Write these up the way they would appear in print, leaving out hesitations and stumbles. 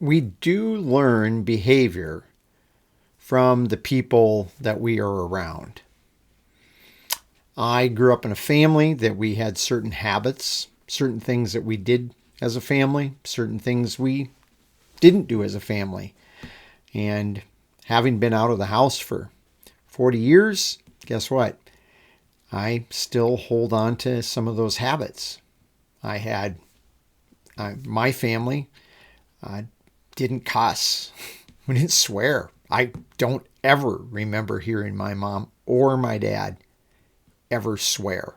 we do learn behavior from the people that we are around. I grew up in a family that we had certain habits, certain things that we did as a family, certain things we didn't do as a family. And having been out of the house for 40 years, guess what? I still hold on to some of those habits. I had my family didn't cuss. We didn't swear. I don't ever remember hearing my mom or my dad ever swear.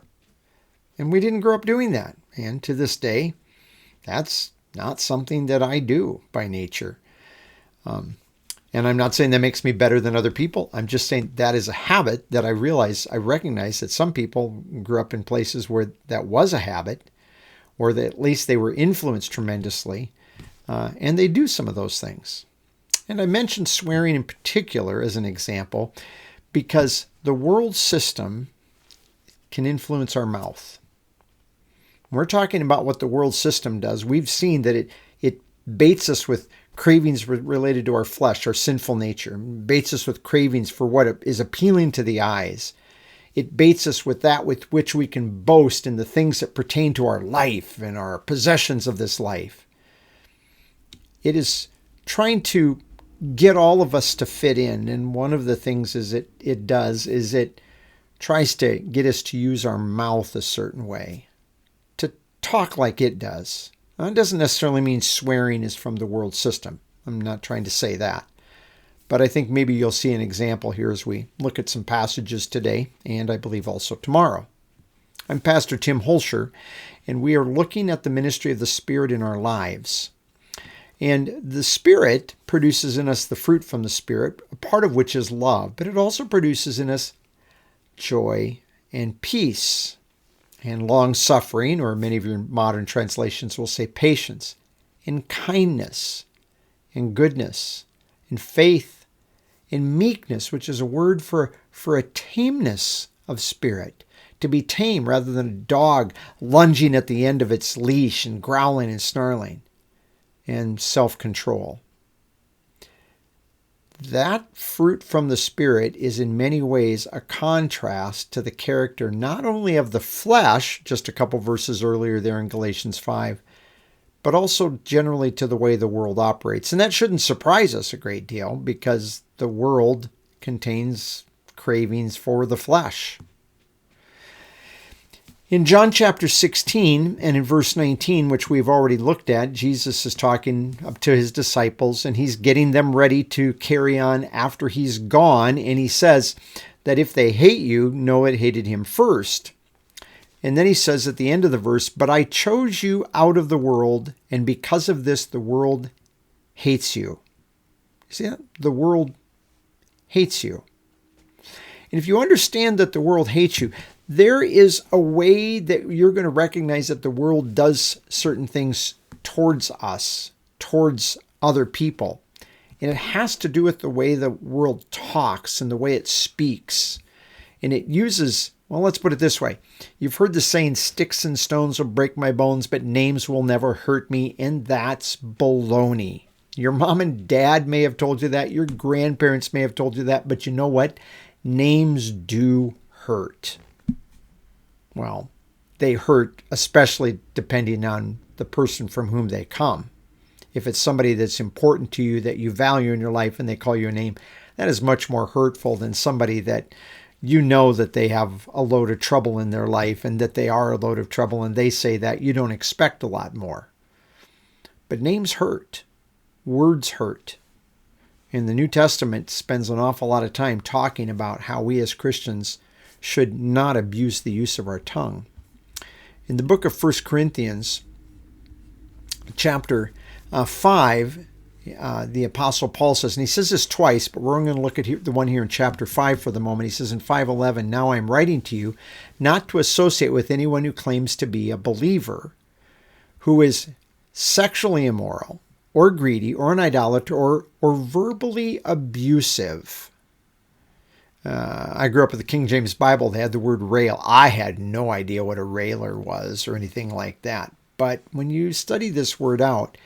And we didn't grow up doing that. And to this day, that's not something that I do by nature. And I'm not saying that makes me better than other people. I'm just saying that is a habit that I recognize that some people grew up in places where that was a habit, or that at least they were influenced tremendously, and they do some of those things. And I mentioned swearing in particular as an example because the world system can influence our mouth. When we're talking about what the world system does, we've seen that it baits us with cravings related to our flesh, our sinful nature. It baits us with cravings for what is appealing to the eyes. It baits us with that with which we can boast in the things that pertain to our life and our possessions of this life. It is trying to get all of us to fit in. And one of the things it tries to get us to use our mouth a certain way, to talk like it does. Now, it doesn't necessarily mean swearing is from the world system. I'm not trying to say that. But I think maybe you'll see an example here as we look at some passages today, and I believe also tomorrow. I'm Pastor Tim Holscher, and we are looking at the ministry of the Spirit in our lives. And the Spirit produces in us the fruit from the Spirit, a part of which is love, but it also produces in us joy and peace and long-suffering, or many of your modern translations will say patience, and kindness, and goodness, and faith, and meekness, which is a word for a tameness of spirit, to be tame rather than a dog lunging at the end of its leash and growling and snarling, and self-control. That fruit from the Spirit is in many ways a contrast to the character not only of the flesh, just a couple verses earlier there in Galatians 5, but also generally to the way the world operates. And that shouldn't surprise us a great deal because the world contains cravings for the flesh. In John chapter 16 and in verse 19, which we've already looked at, Jesus is talking up to his disciples and he's getting them ready to carry on after he's gone. And he says that if they hate you, know it hated him first. And then he says at the end of the verse, but I chose you out of the world, and because of this, the world hates you. See that? The world hates you. And if you understand that the world hates you, there is a way that you're going to recognize that the world does certain things towards us, towards other people. And it has to do with the way the world talks and the way it speaks. And it uses, well, let's put it this way. You've heard the saying, sticks and stones will break my bones, but names will never hurt me. And that's baloney. Your mom and dad may have told you that. Your grandparents may have told you that. But you know what? Names do hurt. Well, they hurt, especially depending on the person from whom they come. If it's somebody that's important to you, that you value in your life, and they call you a name, that is much more hurtful than somebody that you know that they have a load of trouble in their life and that they are a load of trouble, and they say that you don't expect a lot more. But names hurt. Words hurt. And the New Testament spends an awful lot of time talking about how we as Christians should not abuse the use of our tongue. In the book of 1 Corinthians, chapter 5, the Apostle Paul says, and he says this twice, but we're only going to look at the one here in chapter 5 for the moment. He says in 5:11, now I am writing to you not to associate with anyone who claims to be a believer, who is sexually immoral, or greedy, or an idolater, or verbally abusive. I grew up with the King James Bible. They had the word rail. I had no idea what a railer was or anything like that. But when you study this word out,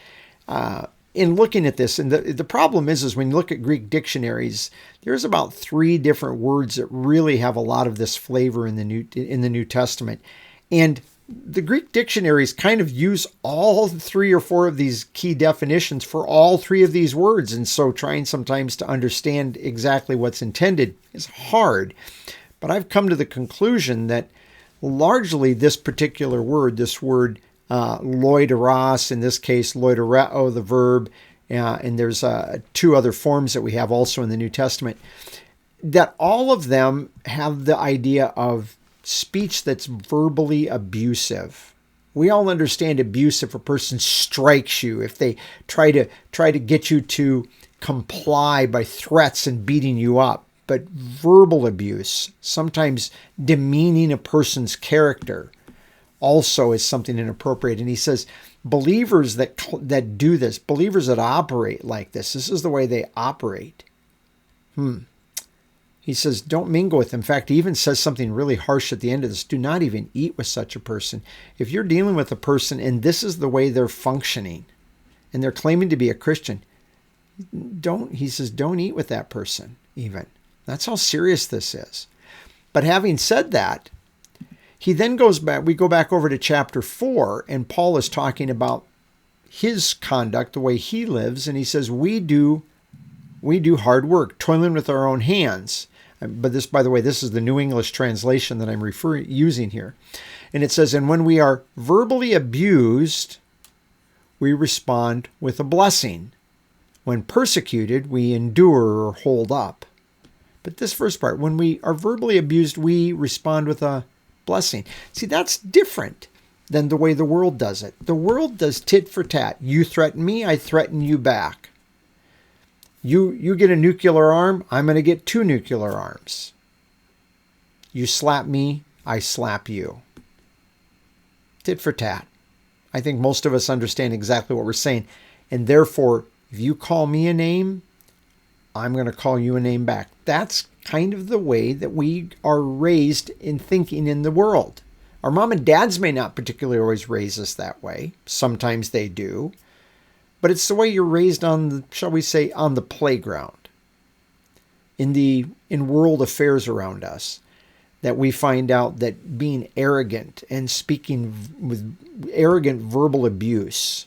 in looking at this, and the problem is when you look at Greek dictionaries, there's about 3 different words that really have a lot of this flavor in the New Testament. And the Greek dictionaries kind of use all 3 or 4 of these key definitions for all 3 of these words. And so trying sometimes to understand exactly what's intended is hard. But I've come to the conclusion that largely this particular word, loideros, in this case, loidereo, the verb, and there's 2 other forms that we have also in the New Testament, that all of them have the idea of speech that's verbally abusive. We all understand abuse if a person strikes you, if they try to get you to comply by threats and beating you up. But verbal abuse, sometimes demeaning a person's character, also is something inappropriate. And he says, believers that do this, believers that operate like this is the way they operate. He says, don't mingle with them. In fact, he even says something really harsh at the end of this. Do not even eat with such a person. If you're dealing with a person and this is the way they're functioning and they're claiming to be a Christian, he says, don't eat with that person even. That's how serious this is. But having said that, he then goes back, we go back over to chapter 4, and Paul is talking about his conduct, the way he lives, and he says, we do hard work, toiling with our own hands. But this, by the way, this is the New English translation that I'm using here. And it says, and when we are verbally abused, we respond with a blessing. When persecuted, we endure or hold up. But this first part, when we are verbally abused, we respond with a blessing. See, that's different than the way the world does it. The world does tit for tat. You threaten me, I threaten you back. You get a nuclear arm, I'm going to get 2 nuclear arms. You slap me, I slap you. Tit for tat. I think most of us understand exactly what we're saying. And therefore, if you call me a name, I'm going to call you a name back. That's kind of the way that we are raised in thinking in the world. Our mom and dads may not particularly always raise us that way. Sometimes they do. But it's the way you're raised on, shall we say, on the playground. In world affairs around us, that we find out that being arrogant and speaking with arrogant verbal abuse,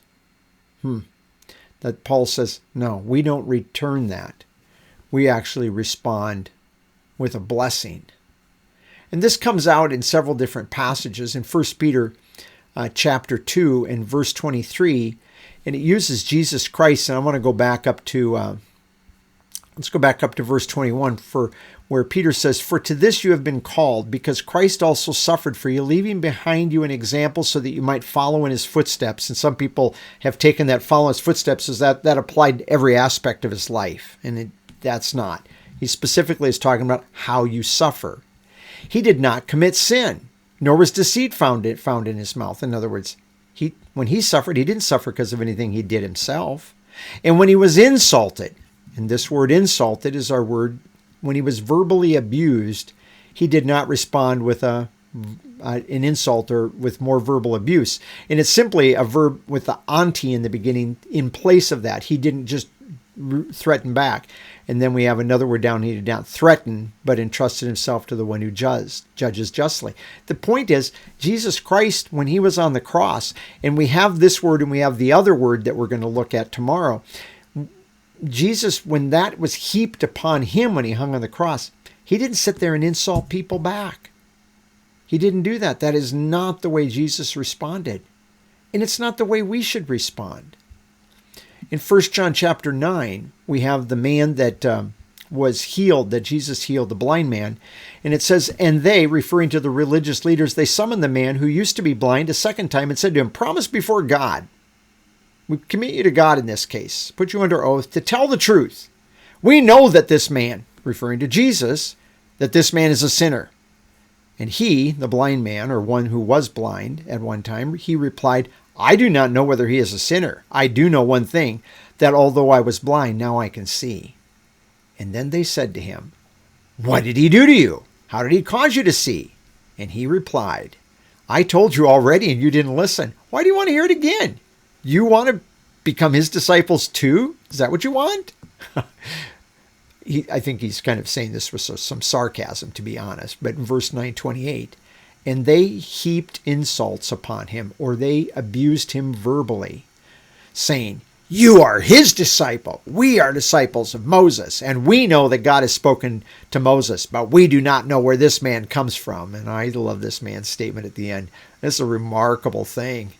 that Paul says, no, we don't return that. We actually respond with a blessing. And this comes out in several different passages. In 1 Peter chapter 2 and verse 23, and it uses Jesus Christ. And I want to go back up to, let's go back up to verse 21, where Peter says, for to this you have been called, because Christ also suffered for you, leaving behind you an example so that you might follow in his footsteps. And some people have taken that follow his footsteps as that applied to every aspect of his life. And that's not. He specifically is talking about how you suffer. He did not commit sin, nor was deceit found in his mouth. In other words, when he suffered, he didn't suffer because of anything he did himself. And when he was insulted, and this word insulted is our word, when he was verbally abused, he did not respond with an insult or with more verbal abuse. And it's simply a verb with the anti in the beginning in place of that. He didn't just threaten back. And then we have another word down. He did not threaten, but entrusted himself to the one who judges justly. The point is, Jesus Christ, when he was on the cross, and we have this word and we have the other word that we're going to look at tomorrow, Jesus, when that was heaped upon him when he hung on the cross, he didn't sit there and insult people back. He didn't do that. That is not the way Jesus responded. And it's not the way we should respond. In 1 John chapter 9, we have the man that was healed, that Jesus healed, the blind man. And it says, and they, referring to the religious leaders, they summoned the man who used to be blind a second time and said to him, promise before God. We commit you to God in this case, put you under oath to tell the truth. We know that this man, referring to Jesus, that this man is a sinner. And he, the blind man, or one who was blind at one time, he replied, I do not know whether he is a sinner. I do know one thing, that although I was blind, now I can see. And then they said to him, what did he do to you? How did he cause you to see? And he replied, I told you already and you didn't listen. Why do you want to hear it again? You want to become his disciples too? Is that what you want? I think he's kind of saying this with some sarcasm, to be honest. But in verse 9:28, and they heaped insults upon him, or they abused him verbally, saying, you are his disciple. We are disciples of Moses, and we know that God has spoken to Moses, but we do not know where this man comes from. And I love this man's statement at the end. That's a remarkable thing,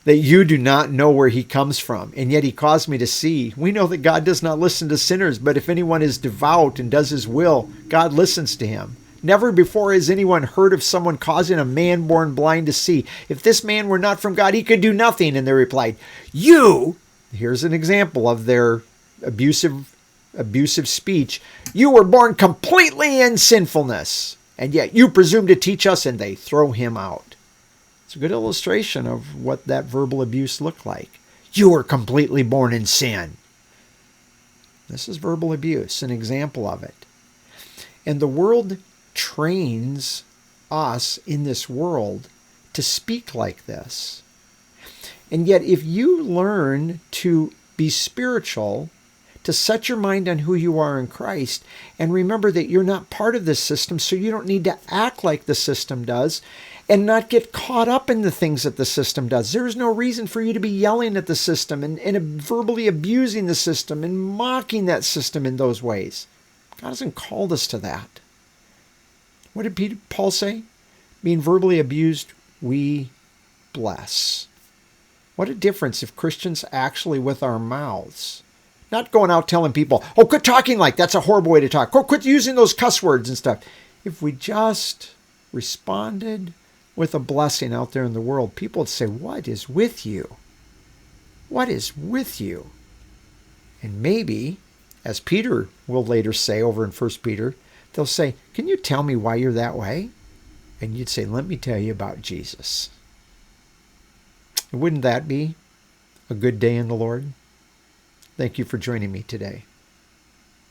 that you do not know where he comes from, and yet he caused me to see. We know that God does not listen to sinners, but if anyone is devout and does his will, God listens to him. Never before has anyone heard of someone causing a man born blind to see. If this man were not from God, he could do nothing. And they replied, here's an example of their abusive speech. You were born completely in sinfulness, and yet you presume to teach us, and they throw him out. It's a good illustration of what that verbal abuse looked like. You were completely born in sin. This is verbal abuse, an example of it. And the world trains us in this world to speak like this. And yet, if you learn to be spiritual, to set your mind on who you are in Christ, and remember that you're not part of this system, so you don't need to act like the system does, and not get caught up in the things that the system does. There's no reason for you to be yelling at the system and verbally abusing the system and mocking that system in those ways. God hasn't called us to that. What did Paul say? Being verbally abused, we bless. What a difference if Christians actually with our mouths, not going out telling people, oh, quit talking like that's a horrible way to talk. Quit using those cuss words and stuff. If we just responded with a blessing out there in the world, people would say, what is with you? What is with you? And maybe, as Peter will later say over in 1 Peter, they'll say, can you tell me why you're that way? And you'd say, let me tell you about Jesus. Wouldn't that be a good day in the Lord? Thank you for joining me today.